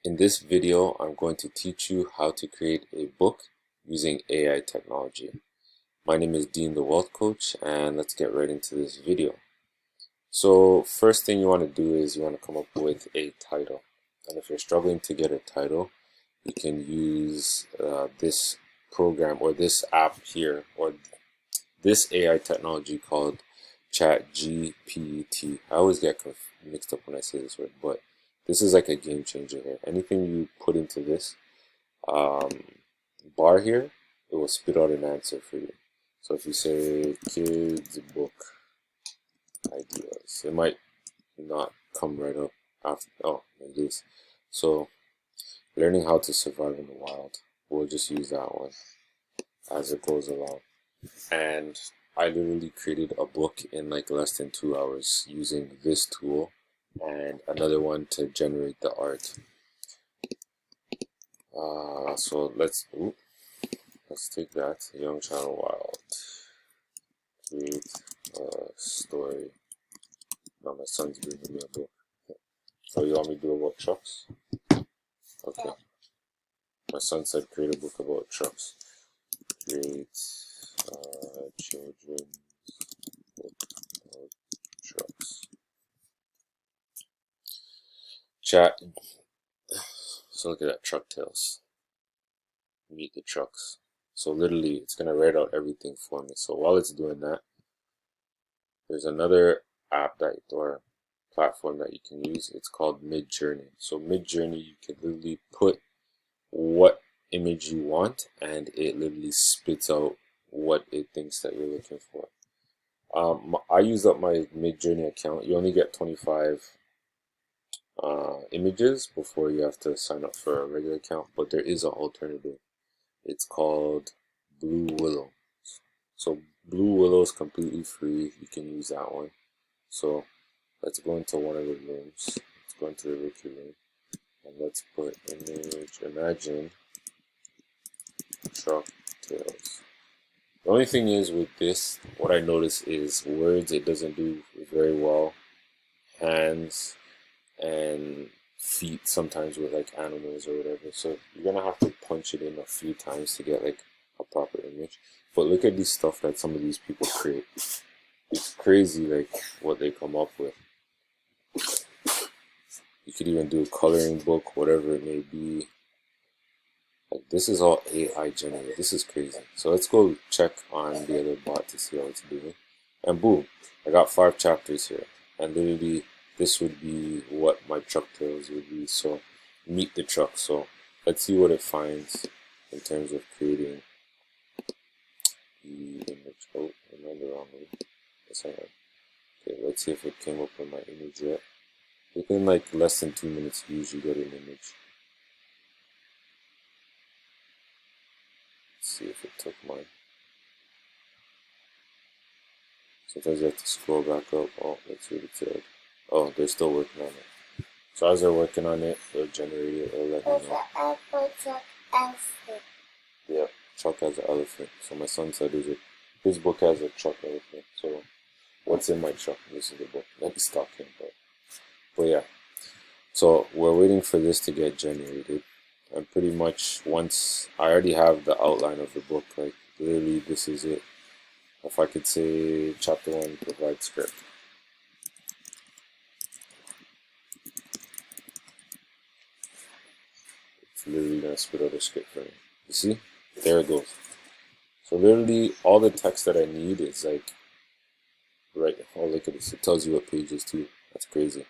In this video, I'm going to teach you how to create a book using AI technology. My name is Dean, the Wealth Coach, and let's get right into this video. So first thing you want to do is you want to come up with a title. And if you're struggling to get a title, you can use this program or this app here, or this AI technology called ChatGPT. I always get mixed up when I say this word, but this is like a game changer here. Anything you put into this um, bar here, it will spit out an answer for you. So if you say kids book ideas, it might not come right up after. Oh, it is. So learning how to survive in the wild. We'll just use that one as it goes along. And I literally created a book in like less than 2 hours using this tool and another one to generate the art. So let's take that. Young Child Wild. Create a story. Now my son's bringing me a book. So you want me to do about trucks? Okay. My son said create a book about trucks. Create children's book about trucks. Chat. So look at that, truck tales. Meet the trucks. So literally it's gonna write out everything for me. So while it's doing that, there's another app or platform that you can use. It's called Midjourney. So Midjourney, you can literally put what image you want and it literally spits out what it thinks that you're looking for. I used up my Midjourney account. You only get 25 images before you have to sign up for a regular account, but there is an alternative. It's called Blue Willow. So Blue Willow is completely free. You can use that one. So let's go into one of the rooms. Let's go into the Ricky room and let's put imagine truck tails. The only thing is with this, what I notice is words, it doesn't do very well. Hands and feet sometimes with like animals or whatever. So you're gonna have to punch it in a few times to get like a proper image. But look at this stuff that some of these people create. It's crazy like what they come up with. You could even do a coloring book, whatever it may be. Like this is all AI generated. This is crazy. So let's go check on the other bot to see how it's doing. And boom, I got 5 chapters here. And literally this would be what my truck tales would be. So meet the truck. So let's see what it finds in terms of creating the image. Oh, am I the wrong way? Yes, I am. Okay, let's see if it came up with my image yet. Within like less than 2 minutes, you usually get an image. Let's see if it took mine. Sometimes you have to scroll back up. Oh, let's see what it said. Oh, they're still working on it. So as they're working on it, they'll generate it or let me know. Yeah, truck has an elephant. So my son said his book has a truck elephant. So what's in my truck? This is the book. Let me stop him. But yeah. So we're waiting for this to get generated. And pretty much once I already have the outline of the book, like literally this is it. If I could say chapter 1, provide script. It's literally gonna spit out a script for me. You see? There it goes. So literally all the text that I need is like right. Oh, look at this. It tells you what pages too. That's crazy.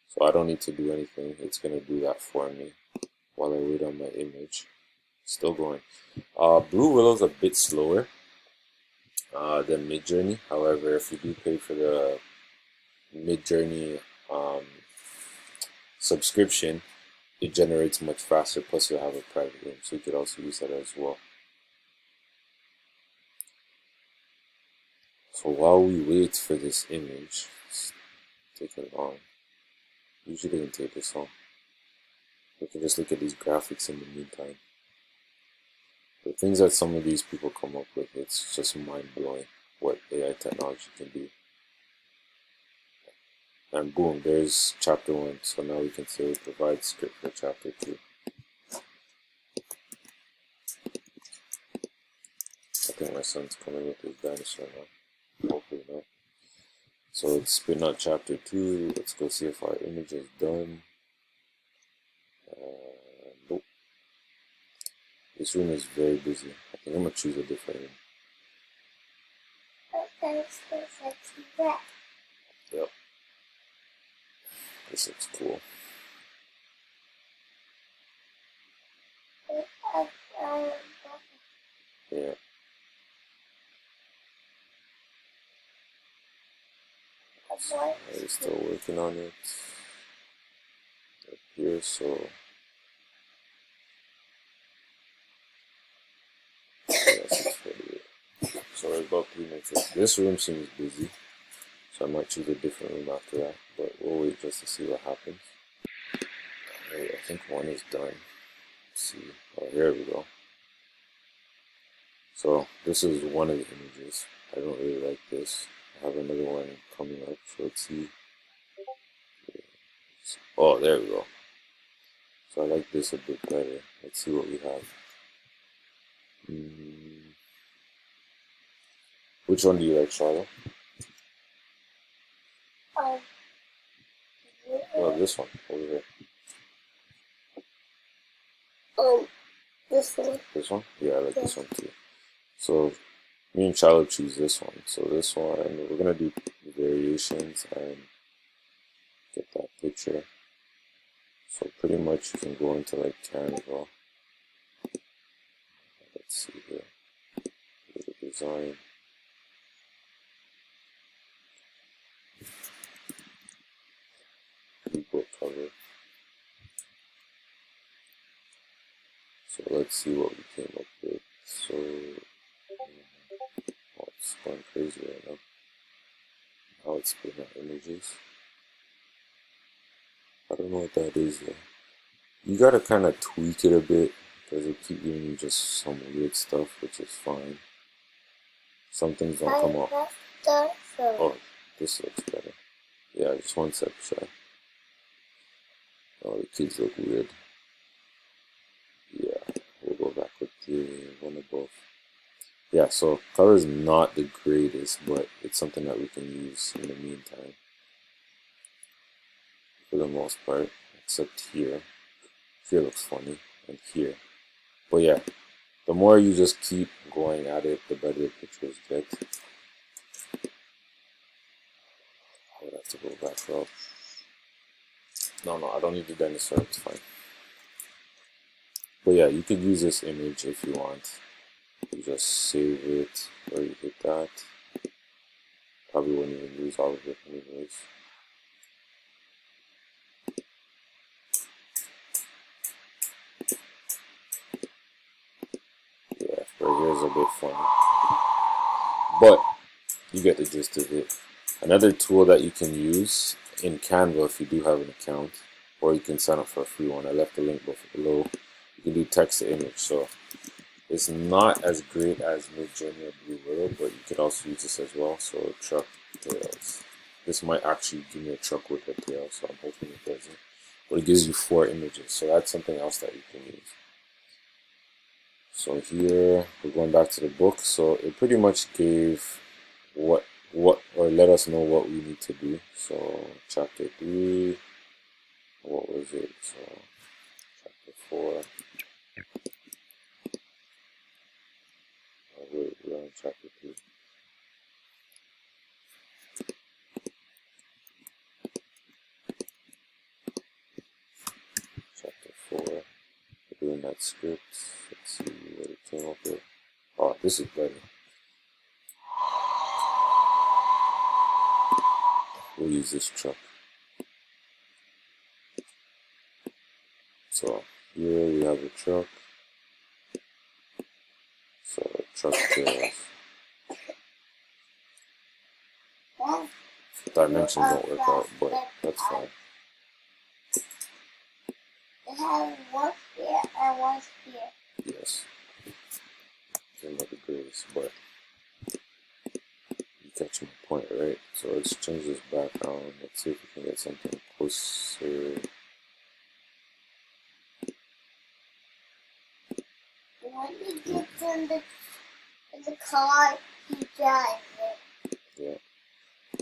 So I don't need to do anything. It's gonna do that for me while I wait on my image. Still going. Blue Willow's a bit slower than Midjourney. However, if you do pay for the Midjourney subscription, it generates much faster. Plus, you'll have a private room, so you could also use that as well. So while we wait for this image, it's taking long. Usually doesn't take this long. We can just look at these graphics in the meantime. The things that some of these people come up with, it's just mind-blowing what AI technology can do. And boom, there's chapter 1. So now we can say provide script for chapter 2. I think my son's coming with his dinosaur now. Hopefully not. So it's spin out chapter 2. Let's go see if our image is done. Nope. This room is very busy. I think I'm gonna choose a different room. Yep. This looks cool. Yeah. We're still working on it up here, so yeah, 6:48. So we're about 3 minutes in. This room seems busy, so I might choose a different room after that, but we'll wait just to see what happens. Alright, I think one is done. Let's see. Oh, here we go. So this is one of the images. I don't really like this. I have another one coming up, so let's see. Oh, there we go. So I like this a bit better. Let's see what we have. Which one do you like, Charlotte? Oh, this one over here. This one. This one? Yeah, I like this one too. So me and Charlotte choose this one. So this one, we're gonna do variations and get that picture. So pretty much you can go into like Canva. Let's see here. Go to design. Book cover. So let's see what we came up with. So oh, it's going crazy right now. Now it's putting out images. I don't know what that is though. You gotta kind of tweak it a bit because it keep giving you just some weird stuff, which is fine. Some things don't come up. Oh, this looks better. Yeah, just one sec, shy. Oh, the kids look weird. Yeah, we'll go back with the one above. Yeah, so color is not the greatest, but it's something that we can use in the meantime. For the most part, except here. Here looks funny, and here. But yeah, the more you just keep going at it, the better the pictures get. I would have to go back up. No, I don't need the dinosaur, it's fine. But yeah, you could use this image if you want. You just save it, or you hit that. Probably wouldn't even use all of it anyways. Yeah, right here is a bit funny. But you get the gist of it. Another tool that you can use in Canva if you do have an account, or you can sign up for a free one. I left the link below. You can do text to image, so it's not as great as Midjourney or Blue Willow, but you could also use this as well. So truck tails. This might actually give me a truck with a tail, so I'm hoping it doesn't. But it gives you 4 images, so that's something else that you can use. So here we're going back to the book. So it pretty much gave what or let us know what we need to do. So chapter 3, what was it? So chapter 4. Oh, wait, we're on chapter 3. Chapter 4. We're doing that script. Let's see what it came up with. Oh, this is better. We'll use this truck. So here we have a truck. So truck tails. Dimensions don't work out, but that's fine. It has one spear and one spear. Yes. They're not the greatest, but you catch my point, right? So let's change this background. Let's see if we can get something closer. When he gets in the car, he drives it. Yeah.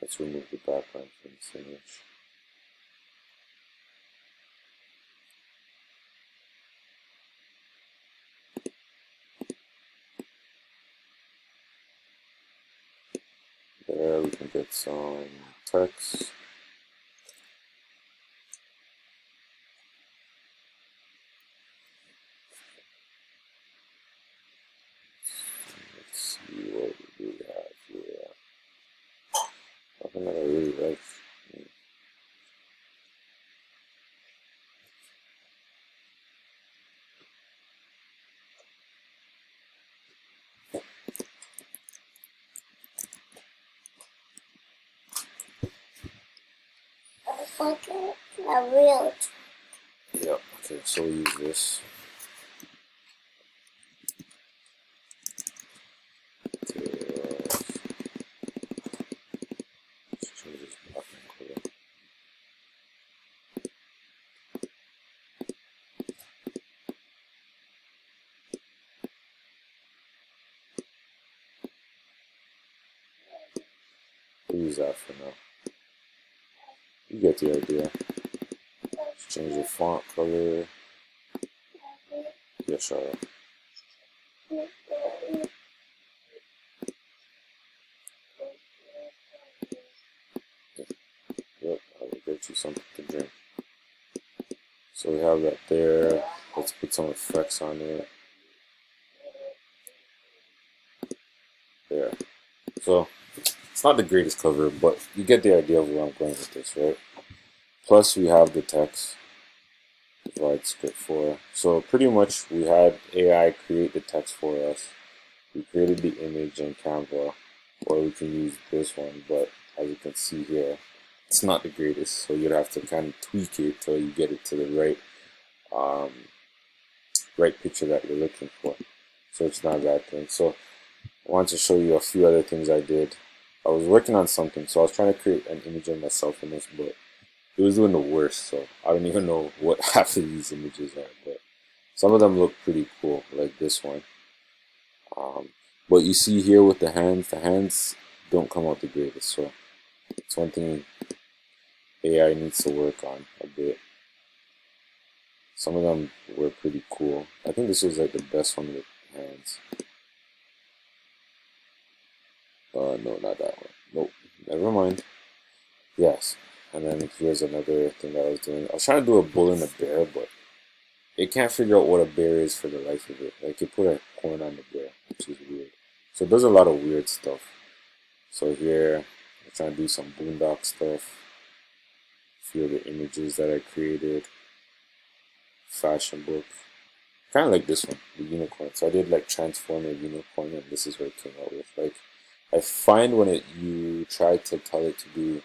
Let's remove the background from this image. There, we can get some text. Let's see what we do have here. Nothing that I really like. It's like a real. Yeah, okay, so we'll use this. Okay, let's change this background color. We'll use that for now. You get the idea. Let's change the font color. Yeah, sure. Yep, I will get you something to drink. So we have that there. Let's put some effects on it. There. So it's not the greatest cover, but you get the idea of where I'm going with this, right? Plus we have the text. Provide script for. So pretty much we had AI create the text for us. We created the image in Canva, or we can use this one, but as you can see here, it's not the greatest, so you'd have to kind of tweak it till you get it to the right picture that you're looking for. So it's not a bad thing. So I wanted to show you a few other things I did. I was working on something, so I was trying to create an image of myself in this, but it was doing the worst, so I don't even know what half of these images are, but some of them look pretty cool, like this one. But you see here with the hands don't come out the greatest, so it's one thing AI needs to work on a bit. Some of them were pretty cool. I think this was like the best one with hands. No, not that one. Nope, never mind. Yes, and then here's another thing that I was doing. I was trying to do a bull and a bear, but it can't figure out what a bear is for the life of it. Like, it put a horn on the bear, which is weird. So it does a lot of weird stuff. So here, I'm trying to do some boondock stuff. A few of the images that I created. Fashion book. Kind of like this one, the unicorn. So I did like transform a unicorn, and this is what it came out with. Like, I find when you try to tell it to do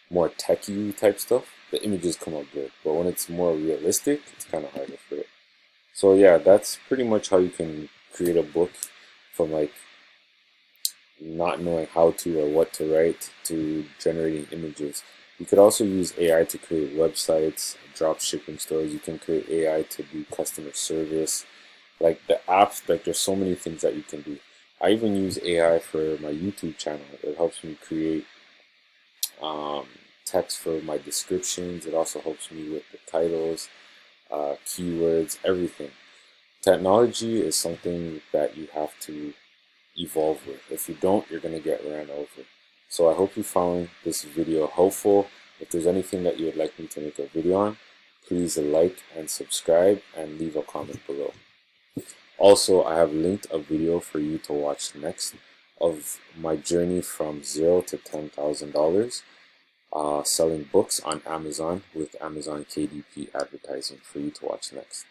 more techie type stuff, the images come out good. But when it's more realistic, it's kind of harder for it. So yeah, that's pretty much how you can create a book from like not knowing how to or what to write to generating images. You could also use AI to create websites, drop shipping stores. You can create AI to do customer service. Like the apps, like there's so many things that you can do. I even use AI for my YouTube channel. It helps me create text for my descriptions. It also helps me with the titles, keywords, everything. Technology is something that you have to evolve with. If you don't, you're going to get ran over. So I hope you found this video helpful. If there's anything that you would like me to make a video on, please like and subscribe and leave a comment below. Also, I have linked a video for you to watch next of my journey from $0 to $10,000 selling books on Amazon with Amazon KDP advertising for you to watch next.